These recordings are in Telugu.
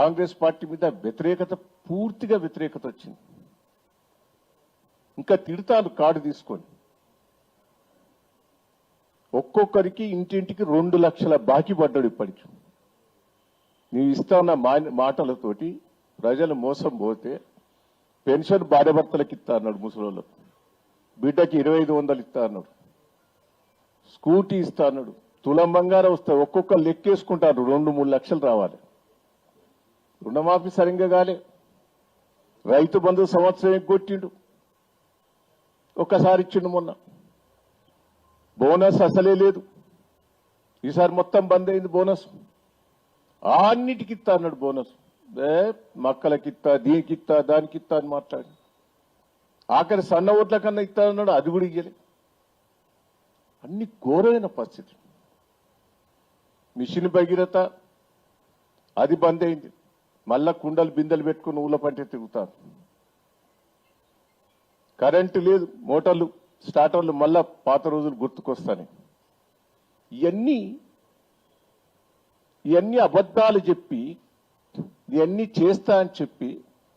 కాంగ్రెస్ పార్టీ మీద వ్యతిరేకత, పూర్తిగా వ్యతిరేకత వచ్చింది. ఇంకా తిడతాను కార్డు తీసుకొని. ఒక్కొక్కరికి ఇంటింటికి 2 లక్షల బాకీ పడ్డాడు. ఇప్పటికి నీవు ఇస్తాన్న మాటలతోటి ప్రజలు మోసం పోతే పెన్షన్ భార్యాభర్తలకు ఇస్తా అన్నాడు, ముసలోళ్ళకు బిడ్డకి 2500 ఇస్తా అన్నాడు, స్కూటీ ఇస్తా అన్నాడు, తులం బంగారం వస్తా. ఒక్కొక్కరు లెక్కేసుకుంటారు 2-3 లక్షలు రావాలి. రుణమాఫీ సరిగ్గా కాలే. రైతు బంధు సంవత్సరం ఎగ్గొట్టిండు, ఒక్కసారి ఇచ్చిండు మొన్న. బోనస్ అసలే లేదు, ఈసారి మొత్తం బంద్ అయింది బోనస్. అన్నిటికి ఇస్తా అన్నాడు బోనస్. మక్కలకిత్తా, దీనికిత్తా, దానికిత్తా అని మాట్లాడి ఆఖరి సన్న ఓట్ల కన్నా ఇస్తా అన్నాడు, అది కూడా ఇయ్యలే. అన్ని ఘోరమైన పరిస్థితి. మిషన్ భగీరథ అది బంద్ అయింది, మళ్ళా కుండలు బిందెలు పెట్టుకుని ఊళ్ళ పంటే తిరుగుతారు. కరెంటు లేదు, మోటార్లు స్టార్టర్లు మళ్ళా పాత రోజులు గుర్తుకొస్తాయి. ఇవన్నీ అబద్ధాలు చెప్పి, ఇవన్నీ చేస్తా అని చెప్పి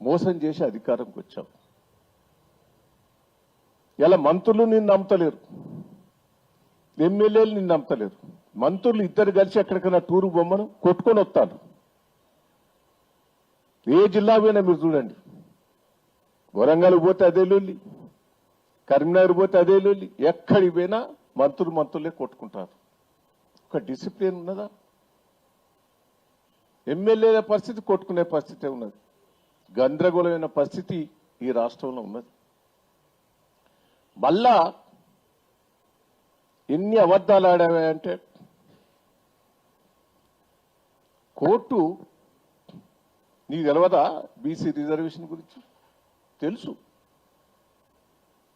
మోసం చేసి అధికారంకి వచ్చాం. ఇలా మంత్రులు నిన్ను నమ్మతలేరు, ఎమ్మెల్యేలు నిన్ను నమ్మతలేరు. మంత్రులు ఇద్దరు కలిసి ఎక్కడికైనా టూరు బొమ్మను కొట్టుకొని వస్తాను. ఏ జిల్లా పోయినా మీరు చూడండి, వరంగల్ పోతే అదే లొల్లి, కరీంనగర్ పోతే అదే లొల్లి. ఎక్కడికి పోయినా మంత్రులే కొట్టుకుంటారు. ఒక డిసిప్లిన్ ఉన్నదా? ఎమ్మెల్యేల పరిస్థితి కొట్టుకునే పరిస్థితి ఉన్నది. గందరగోళమైన పరిస్థితి ఈ రాష్ట్రంలో ఉన్నది. మళ్ళా ఎన్ని అబద్ధాలు ఆడావంటే, కోర్టు నీకు తెలియదా బీసీ రిజర్వేషన్ గురించి?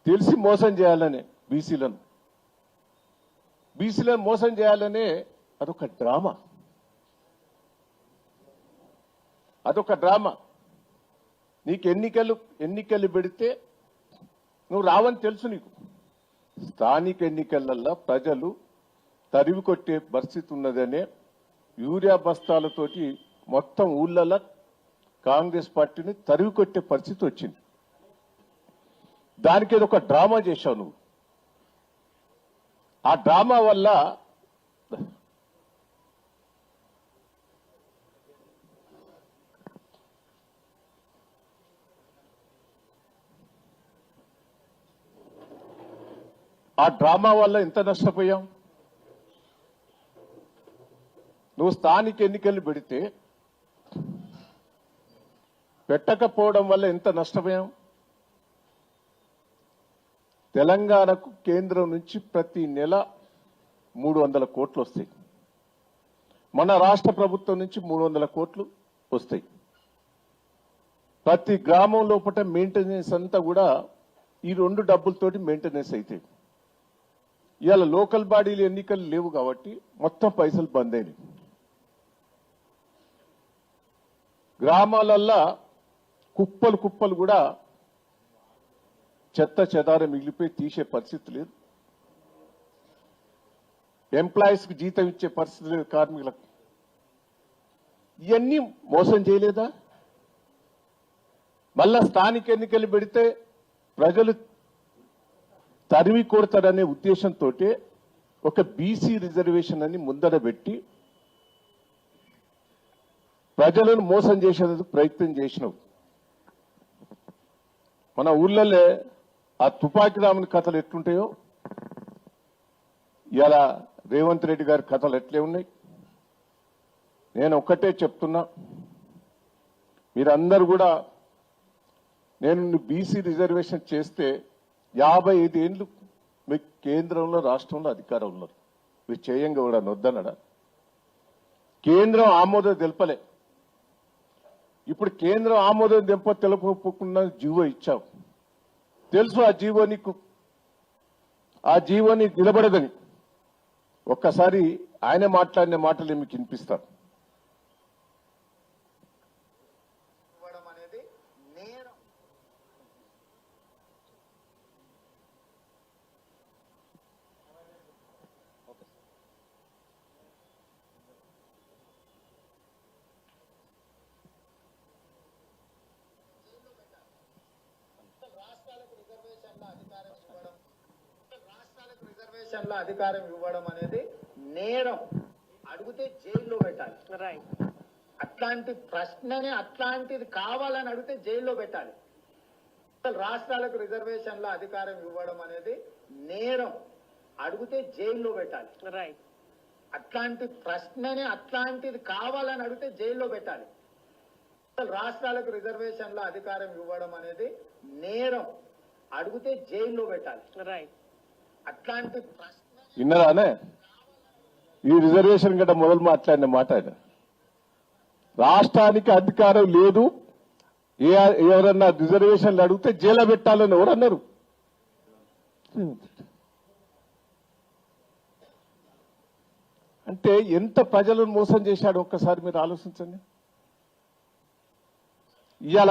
తెలిసి మోసం చేయాలనే బీసీలను మోసం చేయాలనే అదొక డ్రామా. నీకు ఎన్నికలు పెడితే నువ్వు రావని తెలుసు. నీకు స్థానిక ఎన్నికలల్లో ప్రజలు తరివి కొట్టే పరిస్థితి ఉన్నదనే యూరియా బస్తాలతోటి మొత్తం ఊళ్ళల్లో కాంగ్రెస్ పార్టీని తరివి కొట్టే పరిస్థితి వచ్చింది. దానికి ఏదో ఒక డ్రామా చేశావు నువ్వు. ఆ డ్రామా వల్ల ఎంత నష్టపోయాం? నువ్వు స్థానిక ఎన్నికలు పెట్టకపోవడం వల్ల ఎంత నష్టపోయాం? తెలంగాణకు కేంద్రం నుంచి ప్రతి నెల 300 కోట్లు వస్తాయి, మన రాష్ట్ర ప్రభుత్వం నుంచి 300 కోట్లు వస్తాయి. ప్రతి గ్రామం లోపల మెయింటెనెన్స్ అంతా కూడా ఈ 2 డబ్బులతోటి మెయింటెనెన్స్ అవుతాయి. ఇవాళ లోకల్ బాడీలు ఎన్నికలు లేవు కాబట్టి మొత్తం పైసలు బంద్ అయినాయి. గ్రామాలల్లో కుప్పలు కూడా చెత్త చెదారం మిగిలిపోయి తీసే పరిస్థితి లేదు. ఎంప్లాయీస్కి జీతం ఇచ్చే పరిస్థితి లేదు కార్మికులకు. ఇవన్నీ మోసం చేయలేదా? మళ్ళా స్థానిక ఎన్నికలు పెడితే ప్రజలు తరిమి కొడతారనే ఉద్దేశంతో ఒక బీసీ రిజర్వేషన్ అని ముందర పెట్టి ప్రజలను మోసం చేసేందుకు ప్రయత్నం చేసినావు. మన ఊళ్ళల్లో ఆ తుపాకీ రాముని కథలు ఎట్లుంటాయో ఇలా రేవంత్ రెడ్డి గారి కథలు ఎట్లే ఉన్నాయి. నేను ఒక్కటే చెప్తున్నా, మీరందరూ కూడా నేను బీసీ రిజర్వేషన్ చేస్తే 55 ఏళ్ళు మీకు కేంద్రంలో రాష్ట్రంలో అధికారం ఉన్నారు, మీరు చేయంగా కూడా నొద్దనడా? కేంద్రం ఆమోదం తెలపలే. ఇప్పుడు కేంద్రం ఆమోదం తెలపకుండా జీవో ఇచ్చావు. తెలుసు ఆ జీవో నీకు నిలబడదని. ఒక్కసారి ఆయన మాట్లాడిన మాటలు మీకు వినిపిస్తారు. రిజర్వేషన్ల అధికారం ఇవ్వడం అనేది నేరం. అడిగితే జైల్లో పెట్టాలి. అట్లాంటి ప్రశ్నని అట్లాంటిది కావాలని అడిగితే జైల్లో పెట్టాలి. రాష్ట్రాలకు రిజర్వేషన్ల అధికారం ఇవ్వడం అనేది నేరం. అడిగితే జైల్లో పెట్టాలి. అట్లాంటి ప్రశ్నని అట్లాంటిది కావాలని అడిగితే జైల్లో పెట్టాలి. రాష్ట్రాలకు రిజర్వేషన్ల అధికారం ఇవ్వడం అనేది నేరం. అడిగితే జైల్లో పెట్టాలి. అట్లాంటి ప్రశ్న విన్నరానే ఈ రిజర్వేషన్ గట్ట మొదలు మాట్లాడిన మాట ఆయన. రాష్ట్రానికి అధికారం లేదు, ఎవరన్నా రిజర్వేషన్లు అడిగితే జైల్లో పెట్టాలని ఎవరన్నారు? అంటే ఎంత ప్రజలను మోసం చేశాడు ఒక్కసారి మీరు ఆలోచించండి. ఇవాళ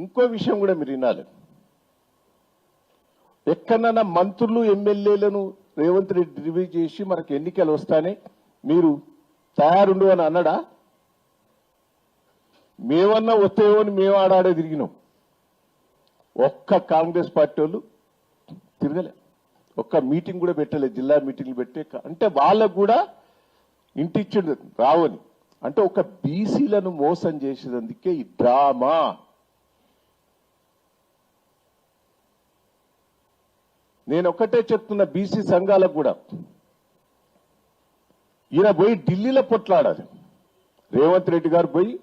ఇంకో విషయం కూడా మీరు వినాలి. ఎక్కడన్నా మంత్రులు ఎమ్మెల్యేలను రేవంత్ రెడ్డి రివ్యూ చేసి మనకు ఎన్నికలు వస్తానే మీరు తయారుండు అని అన్నాడా? మేమన్నా వస్తాయో అని మేము ఆడాడే తిరిగినాం. ఒక్క కాంగ్రెస్ పార్టీ వాళ్ళు తిరగలే, ఒక్క మీటింగ్ కూడా పెట్టలేదు. జిల్లా మీటింగ్లు పెట్టే అంటే వాళ్ళకు కూడా ఇంటి ఇచ్చిండు రావని. అంటే ఒక బీసీలను మోసం చేసేందుకే ఈ డ్రామా. నేను ఒకటే చెప్తున్నా బీసీ సంఘాలకు కూడా, ఈయన పోయి ఢిల్లీలో పొట్లాడాలి. రేవంత్ రెడ్డి గారు పోయి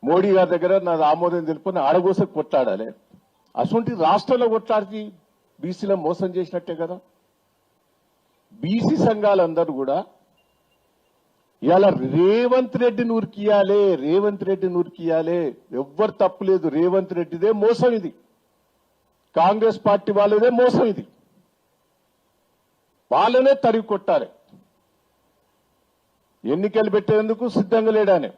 మోడీ గారి దగ్గర నాది ఆమోదం తెలుపుని ఆడగోసకు కొట్లాడాలి. అసలు రాష్ట్రంలో కొట్లాడి బీసీలను మోసం చేసినట్టే కదా. బీసీ సంఘాలందరూ కూడా ఇలా రేవంత్ రెడ్డిని ఉరికియాలే, రేవంత్ రెడ్డిని ఉరికియాలే. ఎవ్వరు తప్పులేదు, రేవంత్ రెడ్డిదే మోసం ఇది, కాంగ్రెస్ పార్టీ వాళ్ళదే మోసం ఇది. వాళ్ళనే తరిగి కొట్టాలి. ఎన్నికలు పెట్టేందుకు సిద్ధంగా లేడానే,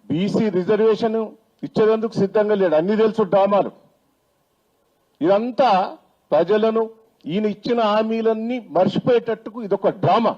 బీసీ రిజర్వేషన్ ఇచ్చేందుకు సిద్ధంగా లేడు. అన్ని తెలుసు డ్రామాలు. ఇదంతా ప్రజలను ఈయన ఇచ్చిన హామీలన్నీ మర్చిపోయేటట్టుకు ఇదొక డ్రామా.